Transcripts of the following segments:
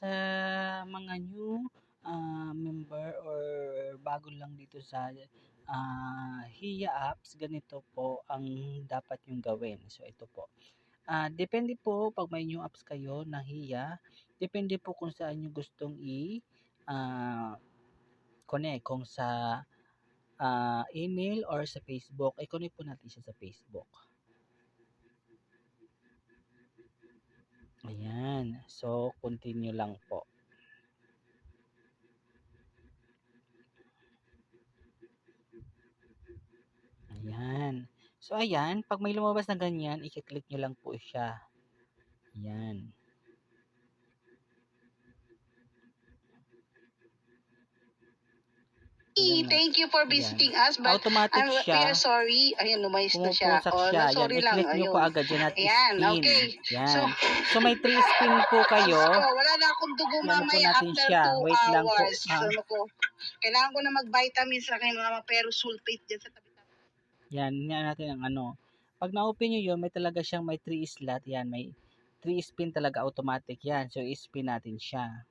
Sa mga new member or bago lang dito sa HIA apps, ganito po ang dapat yung gawin. So ito po. Depende po pag may new apps kayo na HIA, depende po kung saan nyo gustong ah, connect. Kung sa email or sa Facebook, i-connect po natin siya sa Facebook. Ayan. So, continue lang po. Ayan. So, ayan. Pag may lumabas na ganyan, i-click nyo lang po siya. Ayan. Thank you for visiting us, but automatic we siya. are sorry. Ayan, lumayas na siya. Pumupusak siya. Yan, Sorry lang. i-click nyo po Ayun. agad yan at Ayan, spin. okay. Yan. So, may 3 spin po kayo. Wala na akong dugo Yan po mamaya natin after siya. 2 Wait lang po. hours. Kailangan ko na mag-vitamins sa aking mga pero sulfate dyan sa tabi-tabi. Yan, yan natin ang ano. Pag na-open nyo yun, may talaga siyang may 3 slot. Yan, may 3 spin talaga automatic yan. So, i-spin natin siya.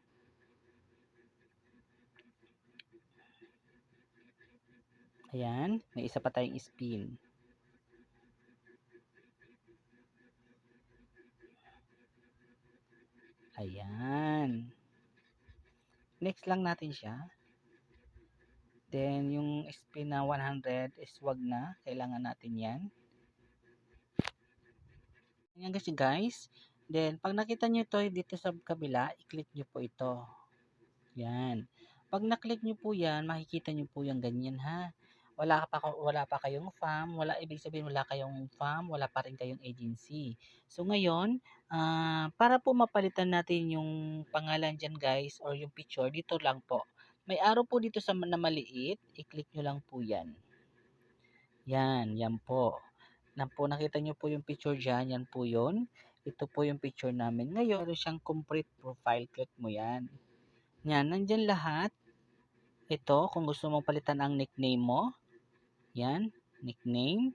Ayan, may isa pa tayong spin. Ayan. Next lang natin siya. Then, yung spin na 100 is wag na. Kailangan natin yan. Ayan kasi guys. Then, pag nakita nyo ito dito sa kabila, i-click nyo po ito. Yan. Pag na-click nyo po yan, makikita nyo po yung ganyan ha. Wala pa kayong farm, ibig sabihin wala kayong farm, wala pa rin kayong agency. So ngayon, para po mapalitan natin yung pangalan dyan guys, or yung picture, dito lang po. May arrow po dito sa na maliit, i-click nyo lang po yan. Yan po. Nakita nyo po yung picture dyan, yan po yun. Ito po yung picture namin. Ngayon, meron siyang complete profile, click mo yan. Yan, nandyan lahat. Ito, kung gusto mong palitan ang nickname mo, yan, nickname.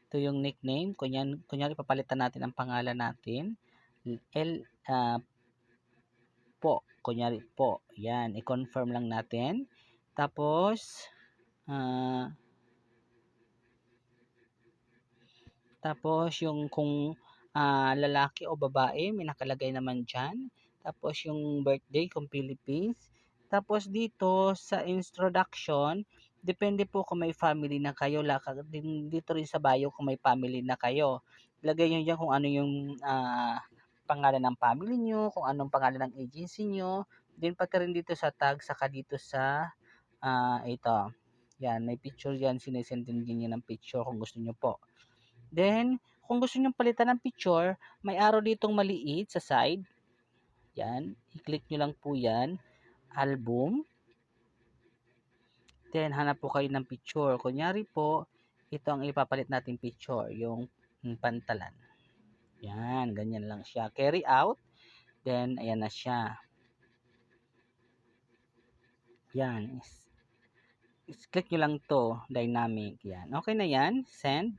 Ito yung nickname. Kunyari papalitan natin ang pangalan natin. Kunyari po. Yan, i-confirm lang natin. Tapos, yung kung lalaki o babae, may nakalagay naman dyan. Tapos yung birthday kung Philippines. Tapos dito sa introduction, depende po kung may family na kayo. Dito rin sa bio kung may family na kayo. Lagay nyo dyan kung ano yung pangalan ng family nyo, kung anong pangalan ng agency nyo. Then pagka rin dito sa tag, saka dito sa ito. Yan, may picture yan. Sinesend din nyo ng picture kung gusto nyo po. Then, kung gusto nyo palitan ng picture, may arrow ditong maliit sa side. Yan. I-click nyo lang po yan. Album. Then, hanap po kayo ng picture. Kunyari po, ito ang ipapalit natin picture. Yung pantalan. Yan. Ganyan lang siya. Carry out. Then, ayan na siya. Yan. Click nyo lang to. Dynamic. Yan. Okay na yan. Send.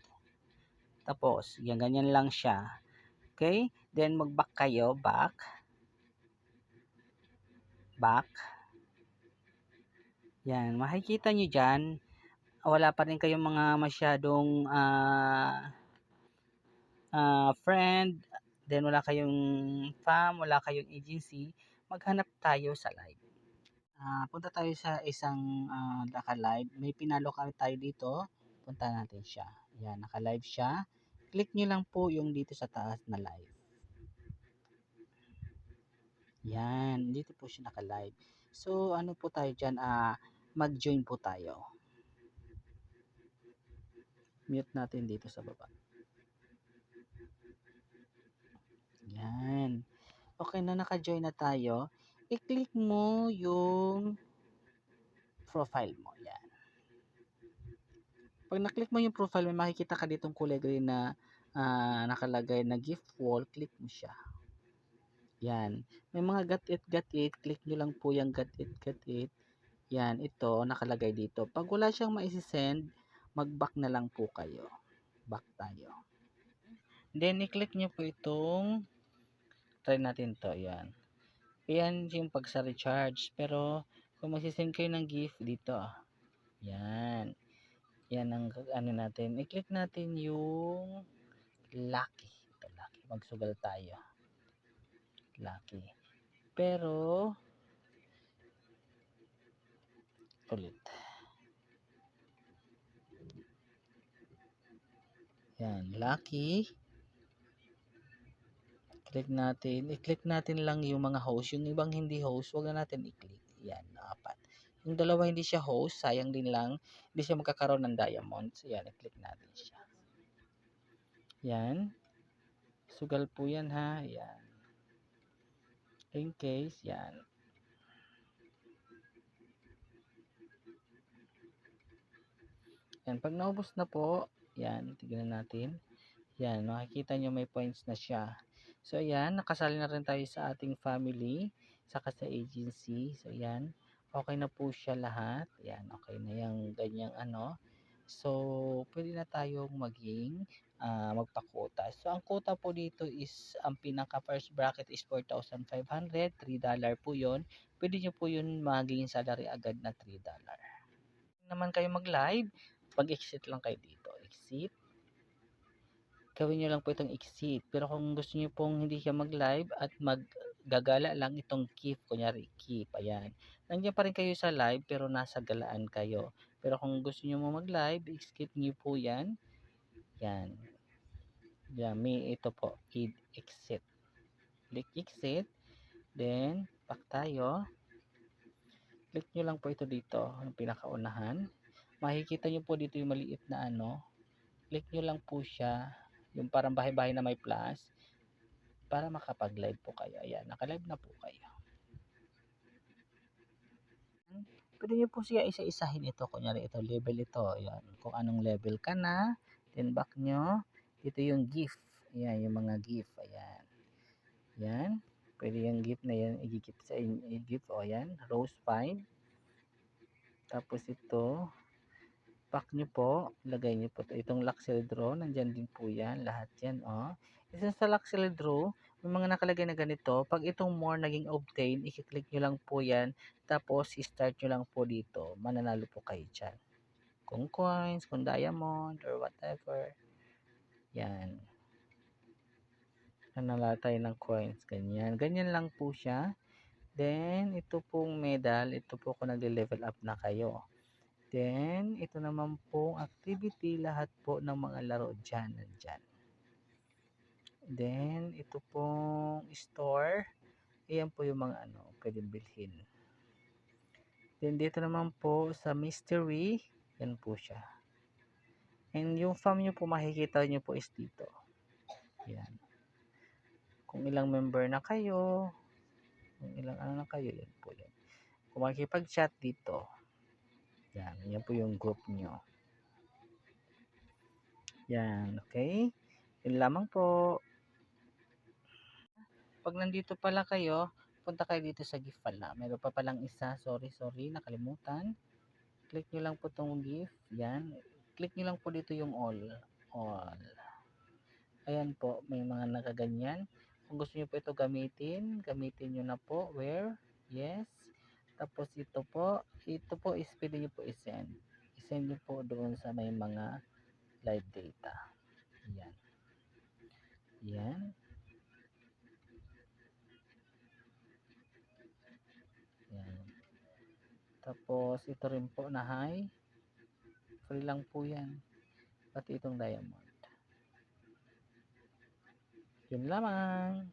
Tapos, yan. Ganyan lang siya. Okay? Then, mag-back kayo. Back. Yan, makikita nyo dyan, wala pa rin kayong mga masyadong friend, then wala kayong fam, wala kayong agency, maghanap tayo sa live. Punta tayo sa isang naka-live. May pinalo tayo dito. Punta natin siya. Yan, naka-live siya. Click nyo lang po yung dito sa taas na live. Yan, dito po siya naka-live. So, ano po tayo dyan? Mag-join po tayo. Mute natin dito sa baba. Yan. Okay na, naka-join na tayo. I-click mo yung profile mo. Yan. Pag na-click mo yung profile, may makikita ka ditong kulay green na nakalagay na gift wall. Click mo siya. Yan. May mga got it. Click nyo lang po yung got it. Yan. Ito, nakalagay dito. Pag wala siyang maisisend, mag-back na lang po kayo. Back tayo. Then, i-click nyo po itong, try natin to, yan. Yan yung pag sa recharge. Pero, kung magsisend kayo ng gift, dito. Yan. Yan ang ano natin. I-click natin yung lucky. Ito, lucky. Magsugal tayo. Lucky. Pero, ulit. Yan, lucky. Click natin. I-click natin lang yung mga host. Yung ibang hindi host, wag na natin i-click. Yan, apat. Yung dalawa hindi siya host, sayang din lang. Hindi siya magkakaroon ng diamonds. Yan, i-click natin siya. Yan. Sugal po yan ha. Yan. In case, yan. Yan, pag naubos na po, yan, tignan natin. Yan, makikita nyo may points na siya. So, yan, nakasali na rin tayo sa ating family, saka sa agency. So, yan, okay na po siya lahat. Yan, okay na yung ganyang ano. So, pwede na tayong maging magpa-quota. So, ang quota po dito is, ang pinaka first bracket is 4,500, $3 po yon. Pwede nyo po yun maging salary agad na $3. Naman kayo mag-live, pag-exit lang kayo dito. Exit. Gawin nyo lang po itong exit. Pero kung gusto nyo pong hindi siya mag-live at maggagala lang itong keep, kunyari keep, ayan. Nandiyan pa rin kayo sa live pero nasa galaan kayo. Pero kung gusto nyo mo mag-live, skip nyo po yan. Yan. Yan, may ito po, exit. Click exit. Then, back tayo. Click nyo lang po ito dito, ang pinakaunahan. Makikita nyo po dito yung maliit na ano. Click nyo lang po siya, yung parang bahay-bahay na may plus, para makapag-live po kayo. Ayan, naka-live na po kayo. Pwede nyo po siya isa-isahin ito. Kunyari ito, level ito. Ayan, kung anong level ka na, then back nyo. Ito yung gift. Ayan, yung mga gift. Ayan. Ayan. Pwede yung gift na yan, i-gift sa i-gift. O, ayan, rose 5. Tapos ito, pack nyo po, lagay nyo po itong luxury draw, nandyan din po yan, lahat yan, oh. Isa sa luxury draw, may mga nakalagay na ganito, pag itong more naging obtain, i-click nyo lang po yan, tapos i-start nyo lang po dito, mananalo po kayo dyan. Kung coins, kung diamond, or whatever, yan. Nanala tayo ng coins, ganyan. Ganyan lang po siya. Then, ito pong medal, ito po kung nag-level up na kayo. Then, ito naman pong activity, lahat po ng mga laro dyan, nandyan. Then, ito pong store, ayan po yung mga ano, pwedeng bilhin. Then, dito naman po sa mystery, yan po siya. And yung farm nyo po, makikita nyo po is dito. Yan. Kung ilang member na kayo, kung ilang ano na kayo, yan po yan. Kung makikipag-chat dito, yan, yan po yung group nyo. Yan, okay? Yun lamang po. Pag nandito pala kayo, punta kayo dito sa gift pala. Meron pa palang isa. Sorry, nakalimutan. Click nyo lang po itong gift. Yan. Click nyo lang po dito yung all. All. Ayan po. May mga nakaganyan. Kung gusto nyo po ito gamitin, gamitin nyo na po. Where? Yes. Tapos ito po. Ito po is pwede nyo po isend. Isend nyo po doon sa may mga live data. Yan. Yan. Yan. Tapos ito rin po na high. Free lang po yan. Pati itong diamond. Yun lamang.